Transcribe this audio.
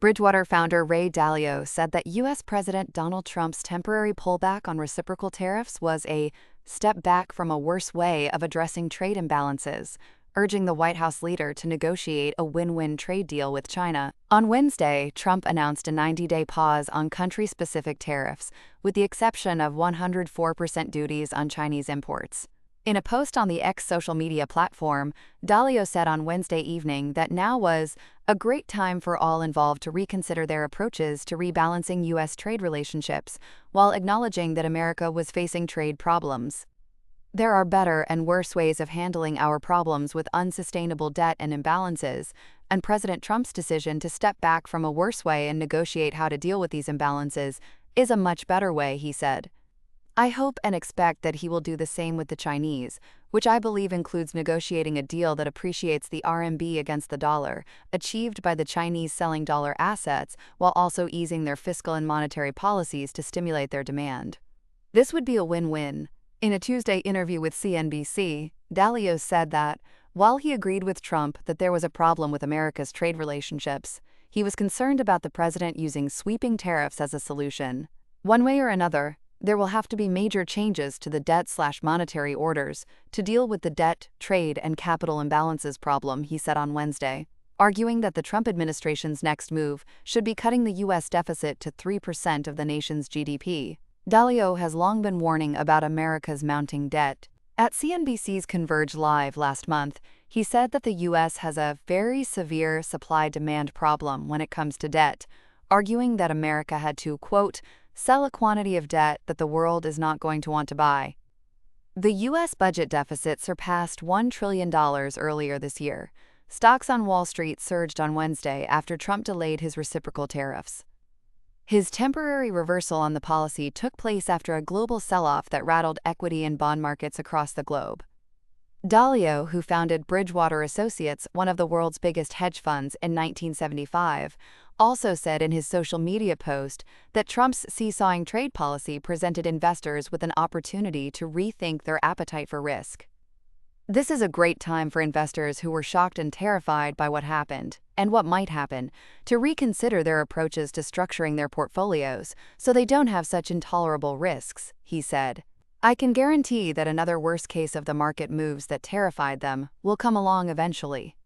Bridgewater founder Ray Dalio said that U.S. President Donald Trump's temporary pullback on reciprocal tariffs was a step back from a worse way of addressing trade imbalances, urging the White House leader to negotiate a win-win trade deal with China. On Wednesday, Trump announced a 90-day pause on country-specific tariffs, with the exception of 104% duties on Chinese imports. In a post on the X social media platform, Dalio said on Wednesday evening that now was a great time for all involved to reconsider their approaches to rebalancing U.S. trade relationships, while acknowledging that America was facing trade problems. There are better and worse ways of handling our problems with unsustainable debt and imbalances, and President Trump's decision to step back from a worse way and negotiate how to deal with these imbalances is a much better way, he said. I hope and expect that he will do the same with the Chinese, which I believe includes negotiating a deal that appreciates the RMB against the dollar, achieved by the Chinese selling dollar assets while also easing their fiscal and monetary policies to stimulate their demand. This would be a win-win. In a Tuesday interview with CNBC, Dalio said that, while he agreed with Trump that there was a problem with America's trade relationships, he was concerned about the president using sweeping tariffs as a solution. One way or another, there will have to be major changes to the debt/monetary orders to deal with the debt, trade, and capital imbalances problem, he said on Wednesday, arguing that the Trump administration's next move should be cutting the U.S. deficit to 3% of the nation's GDP. Dalio has long been warning about America's mounting debt. At CNBC's Converge Live last month, he said that the U.S. has a very severe supply-demand problem when it comes to debt, arguing that America had to, quote, sell a quantity of debt that the world is not going to want to buy. The U.S. budget deficit surpassed $1 trillion earlier this year. Stocks on Wall Street surged on Wednesday after Trump delayed his reciprocal tariffs. His temporary reversal on the policy took place after a global sell-off that rattled equity and bond markets across the globe. Dalio, who founded Bridgewater Associates, one of the world's biggest hedge funds, in 1975, also said in his social media post that Trump's seesawing trade policy presented investors with an opportunity to rethink their appetite for risk. This is a great time for investors who were shocked and terrified by what happened, and what might happen, to reconsider their approaches to structuring their portfolios so they don't have such intolerable risks, he said. I can guarantee that another worst case of the market moves that terrified them will come along eventually.